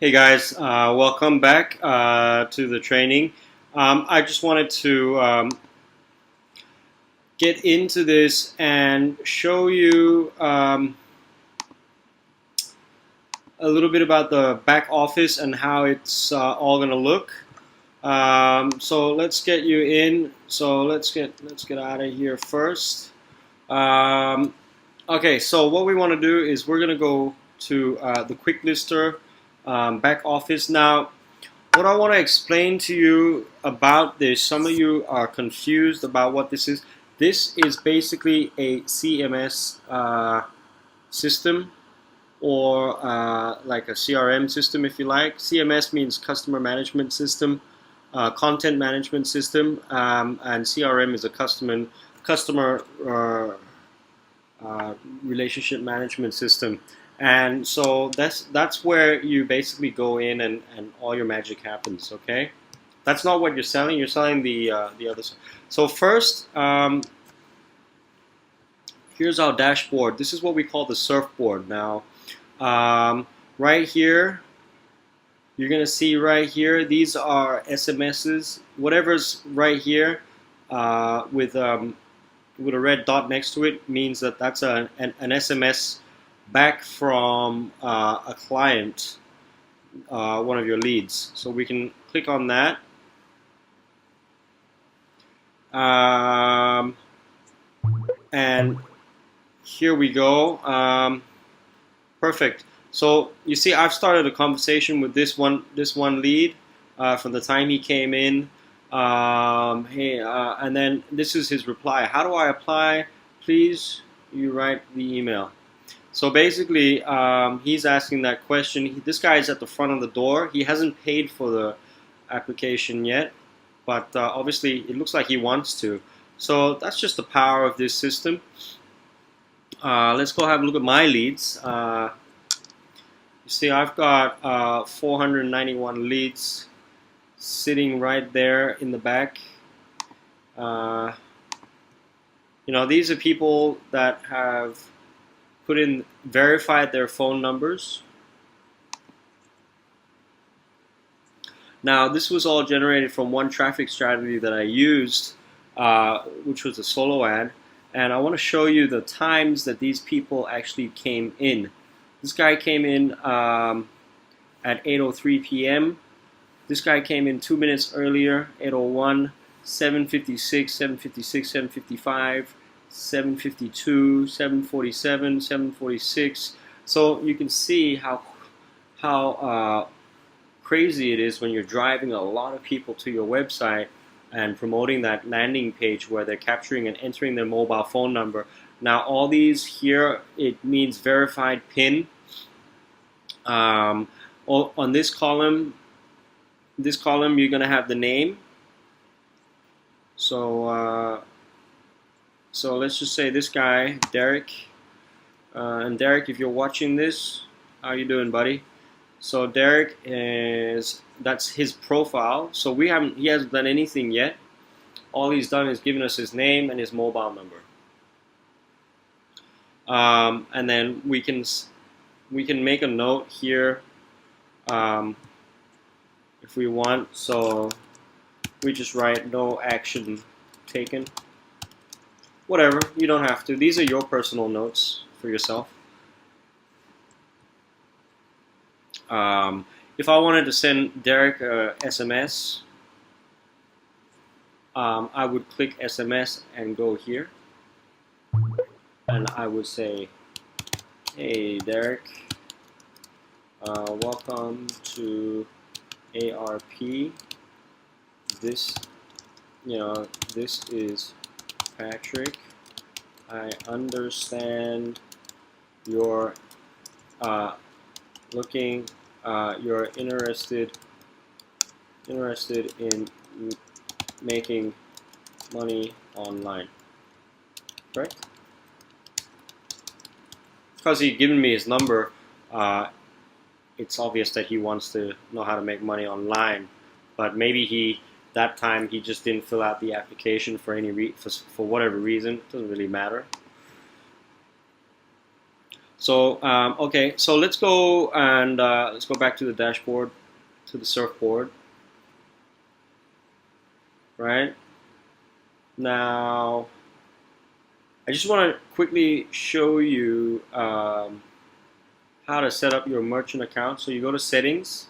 Hey guys, welcome back to the training. I just wanted to get into this and show you a little bit about the back office and how it's all going to look. So let's get you in. So let's get out of here first. Okay, so what we want to do is we're going to go to the Quicklister back office. Now, what I want to explain to you about this, some of you are confused about what this is. This is basically a CMS system, or like a CRM system, if you like. CMS means customer management system, content management system, and CRM is a customer relationship management system. And so that's where you basically go in and all your magic happens. Okay, that's not what you're selling. You're selling the other side. So first, here's our dashboard. This is what we call the surfboard. Now, right here, you're gonna see right here. These are SMSs. Whatever's right here with a red dot next to it means that that's an SMS back from a client, one of your leads. So we can click on that. And here we go. Perfect. So you see, I've started a conversation with this one lead from the time he came in. Hey, and then this is his reply. How do I apply? Please, you write the email. So basically, he's asking that question. This guy is at the front of the door. He hasn't paid for the application yet, but obviously it looks like he wants to. So that's just the power of this system. Let's go have a look at my leads. You see, I've got 491 leads sitting right there in the back. You know, these are people that have verified their phone numbers. Now, this was all generated from one traffic strategy that I used, which was a solo ad. And I want to show you the times that these people actually came in. This guy came in at 8:03 p.m. This guy came in 2 minutes earlier, 8:01, 7:56, 7:56, 7:55. 7:52, 7:47, 7:46. So you can see how crazy it is when you're driving a lot of people to your website and promoting that landing page where they're capturing and entering their mobile phone number. Now all these here, it means verified PIN. On this column, you're gonna have the name. So let's just say this guy, Derek, and Derek, if you're watching this, how you doing, buddy? So Derek that's his profile. So he hasn't done anything yet. All he's done is given us his name and his mobile number. And then we can make a note here if we want. So we just write no action taken. Whatever, you don't have to. These are your personal notes for yourself. If I wanted to send Derek a SMS, I would click SMS and go here. And I would say, hey Derek, welcome to ARP. This is Patrick. I understand you're you're interested in making money online, correct? Because he's given me his number, it's obvious that he wants to know how to make money online, but maybe that time he just didn't fill out the application for whatever reason. It doesn't really matter. So okay, so let's go and let's go back to the dashboard, to the surfboard. Right now, I just want to quickly show you how to set up your merchant account. So you go to settings,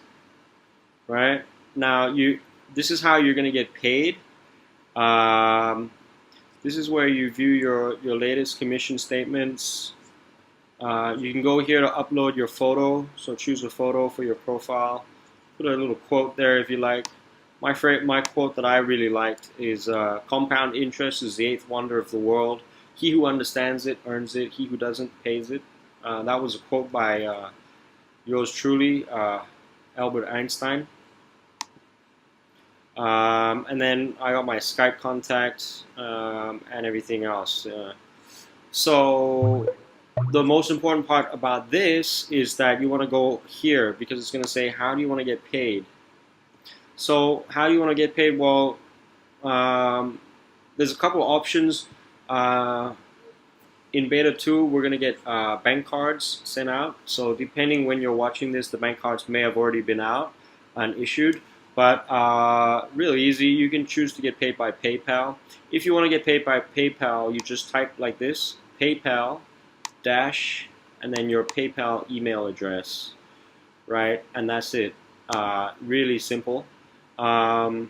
right? Now this is how you're going to get paid. This is where you view your latest commission statements. You can go here to upload your photo. So choose a photo for your profile. Put a little quote there if you like. My quote that I really liked is compound interest is the eighth wonder of the world. He who understands it earns it. He who doesn't pays it. That was a quote by yours truly, Albert Einstein. And then I got my Skype contact and everything else. So the most important part about this is that you want to go here because it's going to say, how do you want to get paid? So how do you want to get paid? Well, there's a couple of options. In beta 2, we're going to get bank cards sent out. So depending when you're watching this, the bank cards may have already been out and issued. But really easy. You can choose to get paid by PayPal. If you want to get paid by PayPal, you just type like this, PayPal dash, and then your PayPal email address, right? And that's it. Really simple. You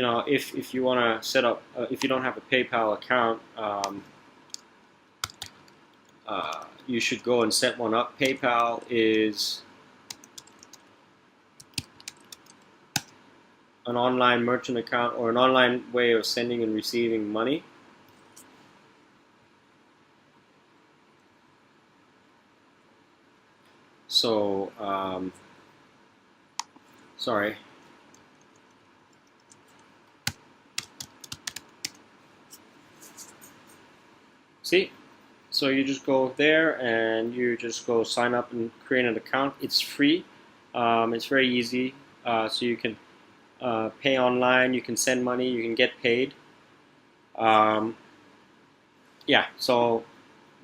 know, if you want to set up, if you don't have a PayPal account, you should go and set one up. PayPal is an online merchant account or an online way of sending and receiving money. So, sorry. See? So you just go there and you just go sign up and create an account. It's free. It's very easy. So you can pay online, you can send money, you can get paid. Yeah, so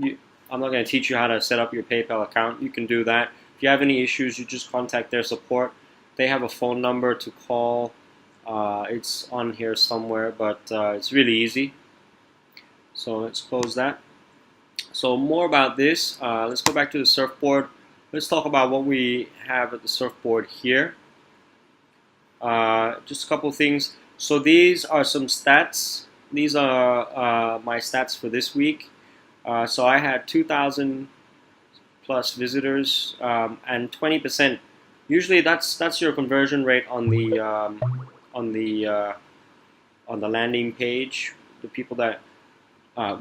I'm not going to teach you how to set up your PayPal account. You can do that. If you have any issues, you just contact their support. They have a phone number to call. It's on here somewhere, but it's really easy. So let's close that. So more about this. Let's go back to the surfboard. Let's talk about what we have at the surfboard here. Just a couple things. So these are some stats. These are my stats for this week. So I had 2,000 plus visitors and 20%. Usually that's your conversion rate on the landing page. The people that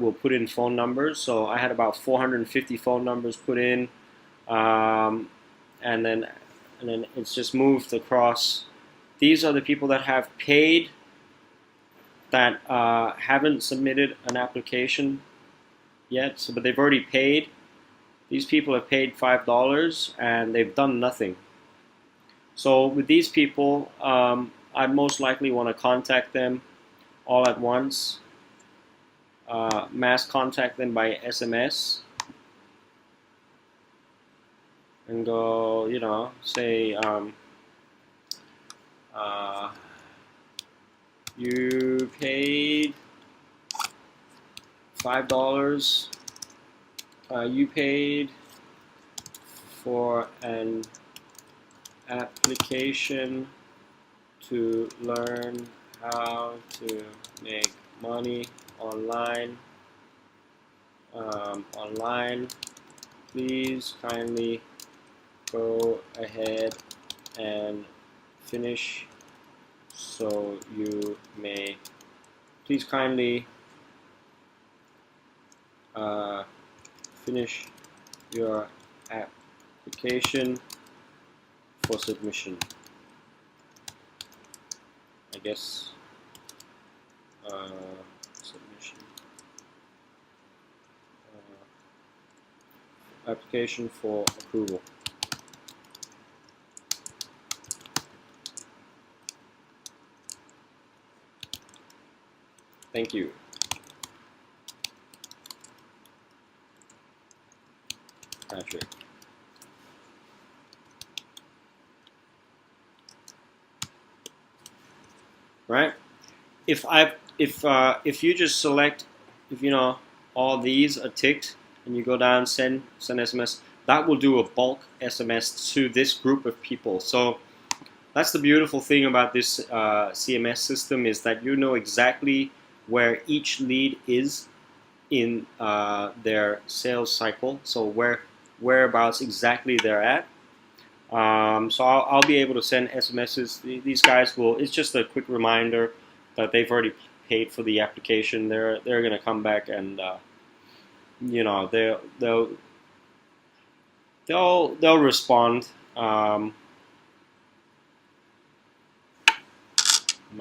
will put in phone numbers. So I had about 450 phone numbers put in, and then it's just moved across. These are the people that have paid, that haven't submitted an application yet, but they've already paid. These people have paid $5 and they've done nothing. So with these people, I'd most likely want to contact them all at once. Mass contact them by SMS and go, you know, say, you paid $5. You paid for an application to learn how to make money online. Please kindly go ahead and finish so you may. Please kindly finish your application for submission. I guess submission. Application for approval. Thank you. Patrick. Right? If you just select, if you know all these are ticked and you go down send SMS, that will do a bulk SMS to this group of people. So that's the beautiful thing about this CMS system, is that you know exactly where each lead is in their sales cycle. So whereabouts exactly they're at. So I'll be able to send SMSs. These guys will. It's just a quick reminder that they've already paid for the application. They're gonna come back and you know they'll respond. My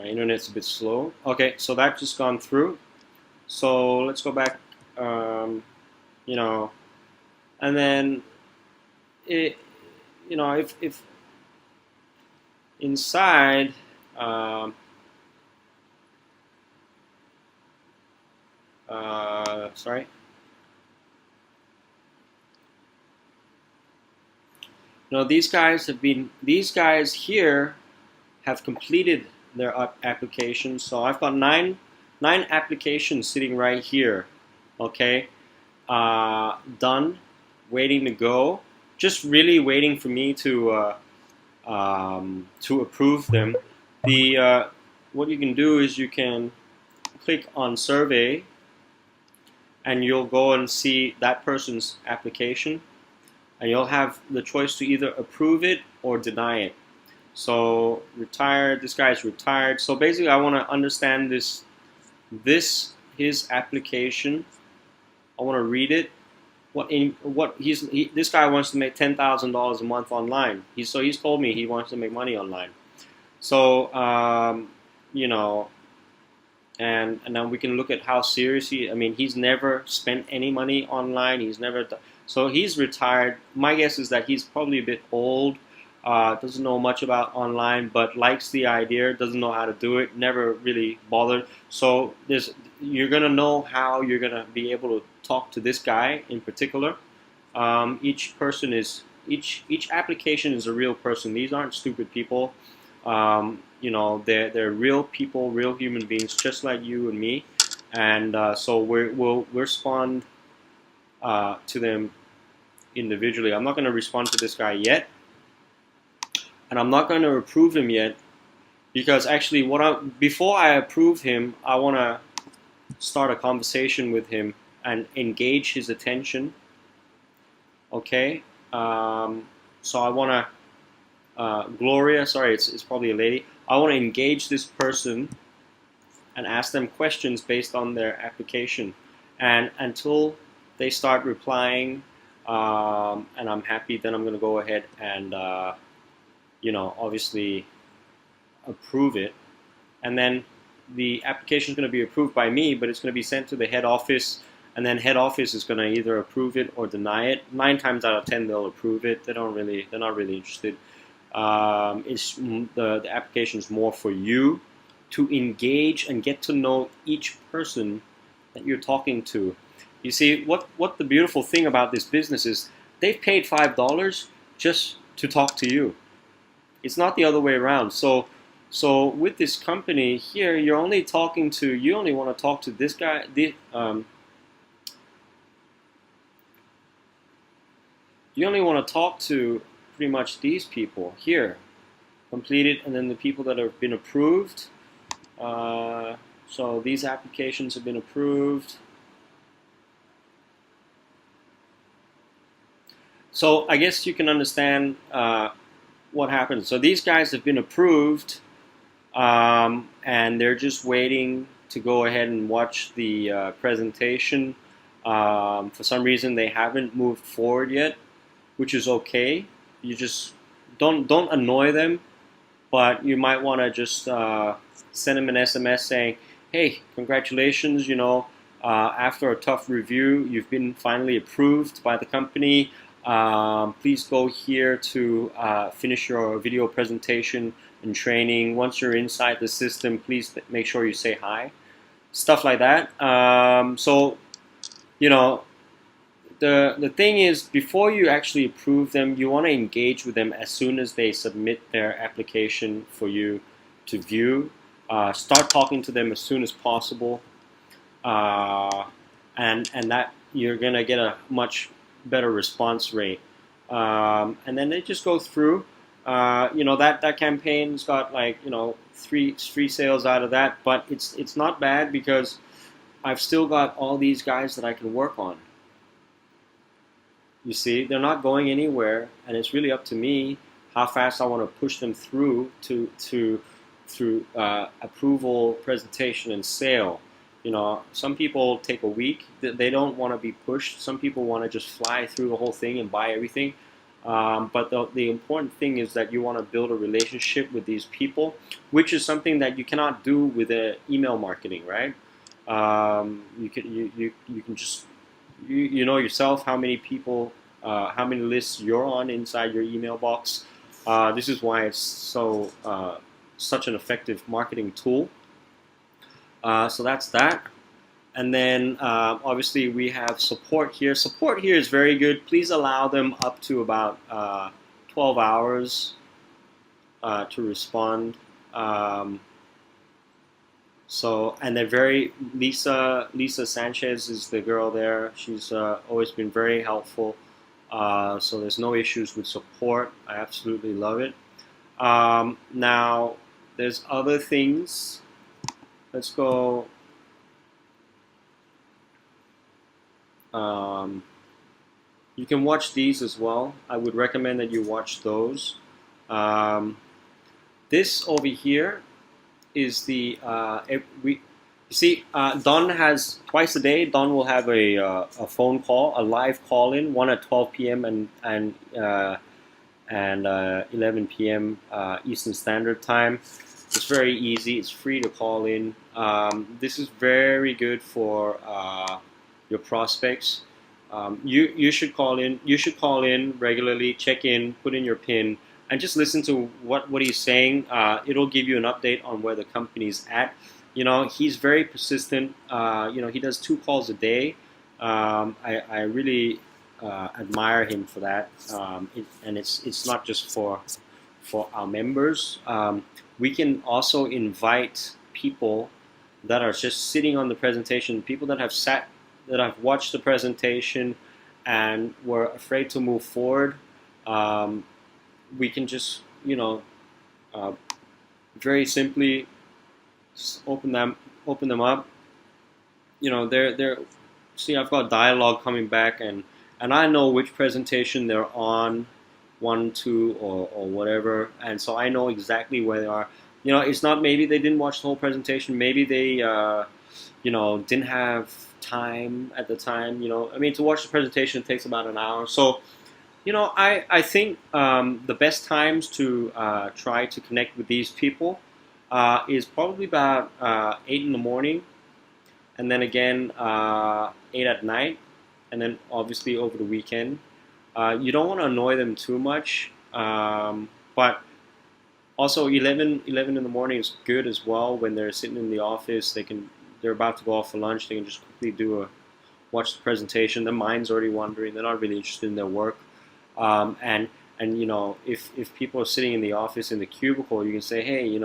internet's a bit slow. Okay, so that's just gone through. So let's go back. You know, and then it. You know, if inside. Sorry. No, these guys here have completed their applications. So I've got nine applications sitting right here. Okay, done, waiting to go. Just really waiting for me to approve them. The what you can do is you can click on survey, and you'll go and see that person's application, and you'll have the choice to either approve it or deny it. So retired, this guy's retired. So basically I want to understand this his application. I want to read it. This guy wants to make $10,000 a month online. He's told me he wants to make money online. So you know, and then we can look at how serious he. I mean, he's never spent any money online. He's never. So he's retired. My guess is that he's probably a bit old. Doesn't know much about online, but likes the idea. Doesn't know how to do it. Never really bothered. So you're gonna know how you're gonna be able to talk to this guy in particular. Each application is a real person. These aren't stupid people. You know, they're real people, real human beings, just like you and me. And so we'll respond to them individually. I'm not going to respond to this guy yet, and I'm not going to approve him yet, because actually, before I approve him, I want to start a conversation with him and engage his attention. Okay, so I want to. Gloria, sorry, it's probably a lady. I want to engage this person and ask them questions based on their application, and until they start replying, and I'm happy, then I'm going to go ahead and you know, obviously approve it, and then the application is going to be approved by me, but it's going to be sent to the head office, and then head office is going to either approve it or deny it. 9 times out of 10 they'll approve it. They're not really interested. The application is more for you to engage and get to know each person that you're talking to. You see, what the beautiful thing about this business is, they've paid $5 just to talk to you. It's not the other way around. So with this company here, you only want to talk to this guy. You only want to talk to pretty much these people here, completed, and then the people that have been approved. So these applications have been approved. So I guess you can understand what happens. So these guys have been approved, and they're just waiting to go ahead and watch the presentation. For some reason, they haven't moved forward yet, which is okay. You just don't annoy them, but you might want to just send them an SMS saying, "Hey, congratulations! You know, after a tough review, you've been finally approved by the company. Please go here to finish your video presentation and training. Once you're inside the system, please make sure you say hi." Stuff like that. So, you know, the thing is, before you actually approve them, you want to engage with them as soon as they submit their application for you to view. Start talking to them as soon as possible, uh, and that you're gonna get a much better response rate. And then they just go through. That campaign's got like three sales out of that, but it's not bad because I've still got all these guys that I can work on. You see, they're not going anywhere, and it's really up to me how fast I want to push them through approval, presentation, and sale. Some people take a week. They don't want to be pushed. Some people want to just fly through the whole thing and buy everything. But the important thing is that you want to build a relationship with these people, which is something that you cannot do with email marketing, right? You can just you know yourself how many people, how many lists you're on inside your email box. This is why it's such an effective marketing tool. So that's that. And then obviously we have support here. Support here is very good. Please allow them up to about 12 hours to respond. And they're very, Lisa Sanchez is the girl there. She's always been very helpful. So there's no issues with support. I absolutely love it. Now, there's other things. Let's go. You can watch these as well. I would recommend that you watch those. This over here is the Don has twice a day. Don will have a phone call, a live call-in, one at 12 p.m. and 11 p.m. Eastern Standard Time. It's very easy. It's free to call in. This is very good for your prospects. You should call in. You should call in regularly. Check in. Put in your PIN. And just listen to what he's saying. It'll give you an update on where the company's at. He's very persistent. He does 2 calls a day. I really admire him for that. And it's not just for our members. We can also invite people that are just sitting on the presentation, people that have watched the presentation and were afraid to move forward. We can just, very simply open them up. They're see, I've got dialogue coming back, and I know which presentation they're on, 1, 2, or whatever, and so I know exactly where they are. It's not maybe they didn't watch the whole presentation, maybe they didn't have time at the time. To watch the presentation takes about an hour. So I think the best times to try to connect with these people is probably about 8 in the morning, and then again 8 at night, and then obviously over the weekend. You don't want to annoy them too much, but also 11 in the morning is good as well. When they're sitting in the office, they're about to go off for lunch. They can just quickly watch the presentation. Their mind's already wandering. They're not really interested in their work. And if people are sitting in the office in the cubicle, you can say, hey,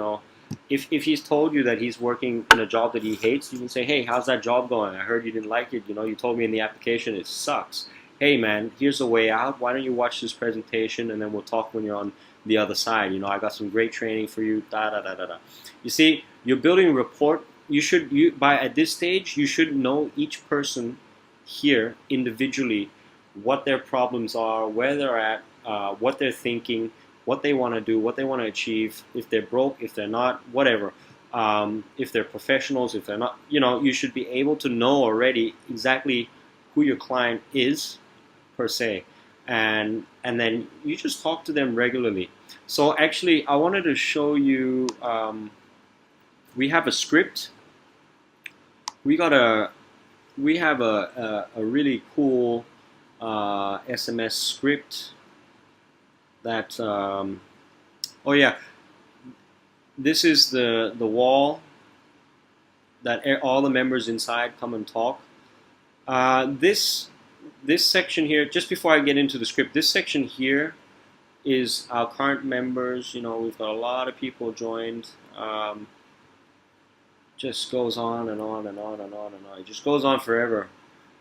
if he's told you that he's working in a job that he hates, you can say, hey, how's that job going? I heard you didn't like it. You told me in the application it sucks. Hey, man, here's a way out. Why don't you watch this presentation, and then we'll talk when you're on the other side. I got some great training for you. You see, you're building rapport. At this stage, you should know each person here individually, what their problems are, where they're at, what they're thinking, what they want to do, what they want to achieve, if they're broke, if they're not, whatever. If they're professionals, if they're not, you should be able to know already exactly who your client is, per se. And then you just talk to them regularly. So actually, I wanted to show you, we have a script. We have a really cool SMS script that, oh yeah, this is the wall that all the members inside come and talk. This this section here, just before I get into the script, this section here is our current members. We've got a lot of people joined. Just goes on and on and on and on and on. It just goes on forever.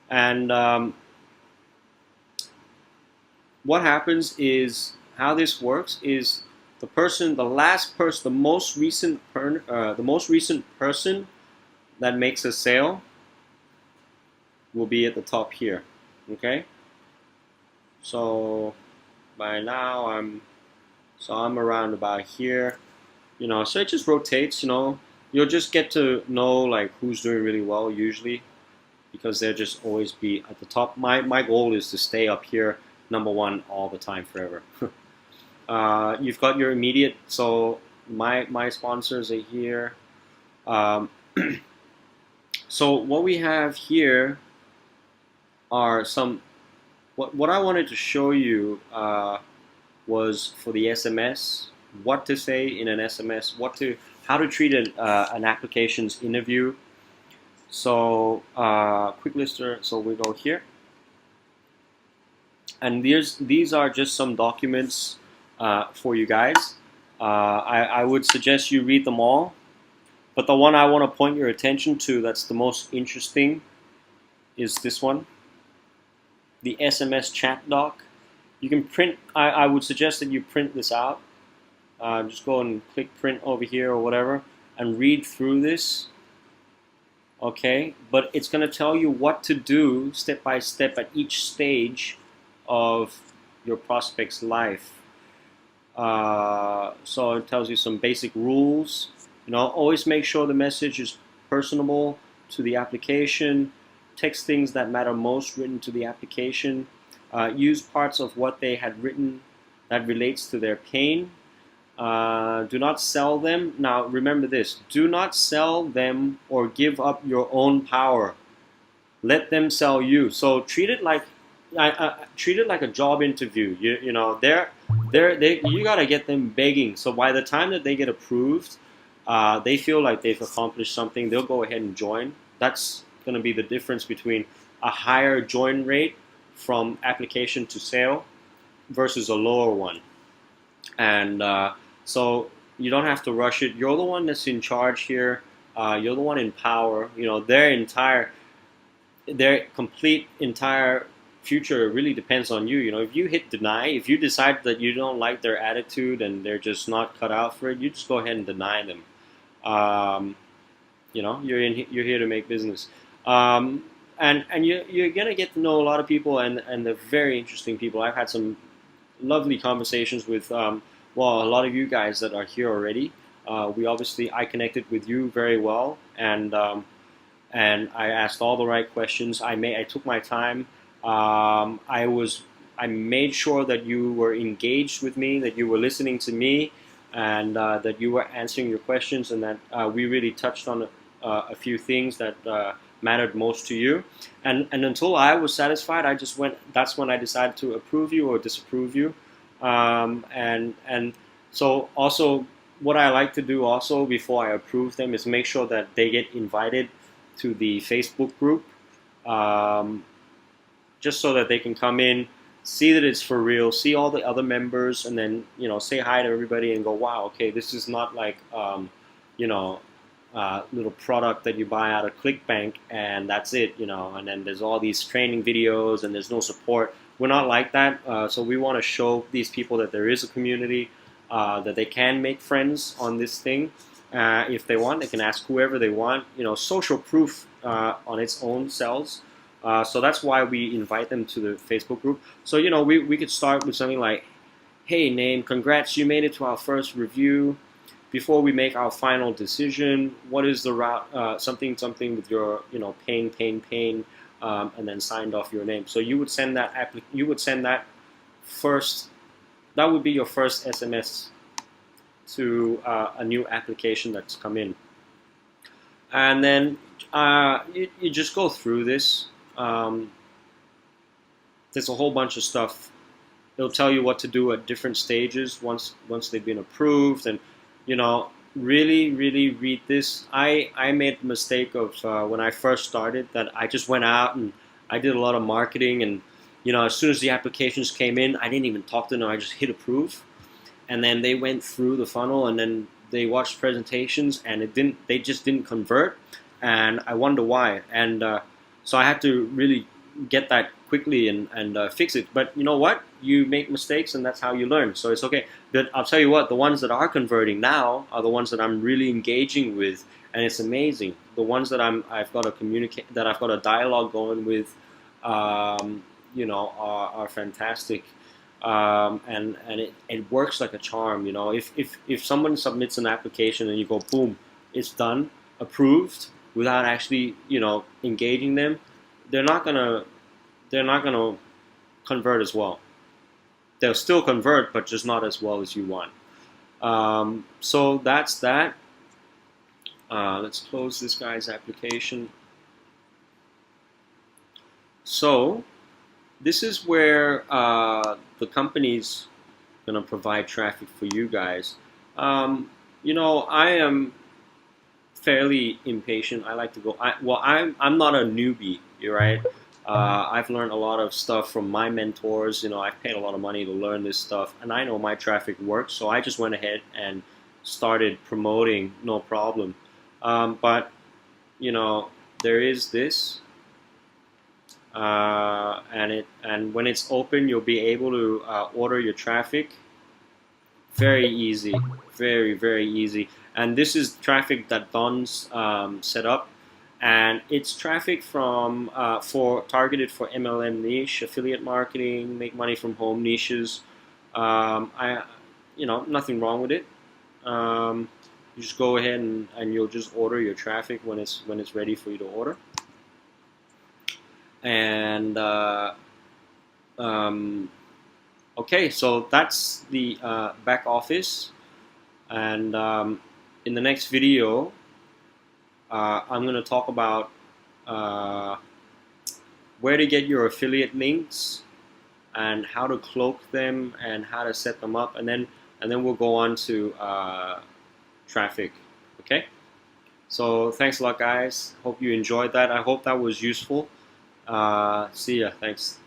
And what happens is, how this works is, the last person, the most recent person that makes a sale will be at the top here. Okay. So by now I'm around about here. So it just rotates. You'll just get to know like who's doing really well usually, because they'll just always be at the top. My goal is to stay up here, #1 all the time, forever. You've got your immediate, so my sponsors are here. So what we have here are some, what I wanted to show you was for the SMS, what to say in an SMS, how to treat an application's interview. So Quicklister, so we go here, and these are just some documents for you guys. I would suggest you read them all, but the one I want to point your attention to that's the most interesting is this one, the SMS chat doc. You can print, I would suggest that you print this out. Just go and click print over here or whatever and read through this. Okay, but it's going to tell you what to do step by step at each stage of your prospect's life. So it tells you some basic rules. Always make sure the message is personable to the application. Text things that matter most written to the application. Use parts of what they had written that relates to their pain. Do not sell them. Now remember this, do not sell them or give up your own power. Let them sell you. So treat it like a job interview. You gotta get them begging. So by the time that they get approved, they feel like they've accomplished something, they'll go ahead and join. That's going to be the difference between a higher join rate from application to sale versus a lower one. And so you don't have to rush it. You're the one that's in charge here. You're the one in power. Their complete entire future really depends on you. If you hit deny, if you decide that you don't like their attitude and they're just not cut out for it, you just go ahead and deny them. You're here to make business. And you're gonna get to know a lot of people, and they're very interesting people. I've had some lovely conversations with a lot of you guys that are here already. I connected with you very well, and I asked all the right questions. I took my time. I made sure that you were engaged with me, that you were listening to me, and that you were answering your questions, and that we really touched on a few things that mattered most to you. And until I was satisfied, that's when I decided to approve you or disapprove you. And so also what I like to do also before I approve them is make sure that they get invited to the Facebook group, just so that they can come in, see that it's for real, see all the other members, and then say hi to everybody and go, wow, okay, this is not like little product that you buy out of ClickBank and that's it, and then there's all these training videos and there's no support. We're not like that. So we want to show these people that there is a community, that they can make friends on this thing. If they want, they can ask whoever they want. Social proof on its own sells. So that's why we invite them to the Facebook group. So we could start with something like, hey Name, congrats, you made it to our first review. Before we make our final decision, what is the route, something with your pain, and then signed off your name. So you would send that first. That would be your first SMS to a new application that's come in, and then you just go through this. There's a whole bunch of stuff. It'll tell you what to do at different stages once they've been approved, and really read this. I made the mistake of when I first started that I just went out and I did a lot of marketing, and as soon as the applications came in, I didn't even talk to them. I just hit approve, and then they went through the funnel, and then they watched presentations, and they just didn't convert, and I wonder why. And so I had to really get that quickly and fix it. But you know what? You make mistakes, and that's how you learn. So it's okay. But I'll tell you what, the ones that are converting now are the ones that I'm really engaging with, and it's amazing. The ones that I've got to communicate, that I've got a dialogue going with, are fantastic. And it works like a charm. If someone submits an application and you go boom, it's done, approved, without actually engaging them, they're not gonna convert as well. They'll still convert, but just not as well as you want. So that's that. Let's close this guy's application. So this is where the company's going to provide traffic for you guys. I am fairly impatient. I like to go. I'm not a newbie, right? I've learned a lot of stuff from my mentors. I've paid a lot of money to learn this stuff, and I know my traffic works. So I just went ahead and started promoting, no problem. But there is this. And when it's open, you'll be able to order your traffic. Very easy, very, very easy. And this is traffic that Don's set up, and it's traffic from targeted for MLM niche, affiliate marketing, make money from home niches. Nothing wrong with it. You just go ahead and you'll just order your traffic when it's ready for you to order. And okay, so that's the back office. And in the next video, I'm going to talk about where to get your affiliate links and how to cloak them and how to set them up, and then we'll go on to traffic. Okay, so thanks a lot, guys. Hope you enjoyed that. I hope that was useful. See ya. Thanks.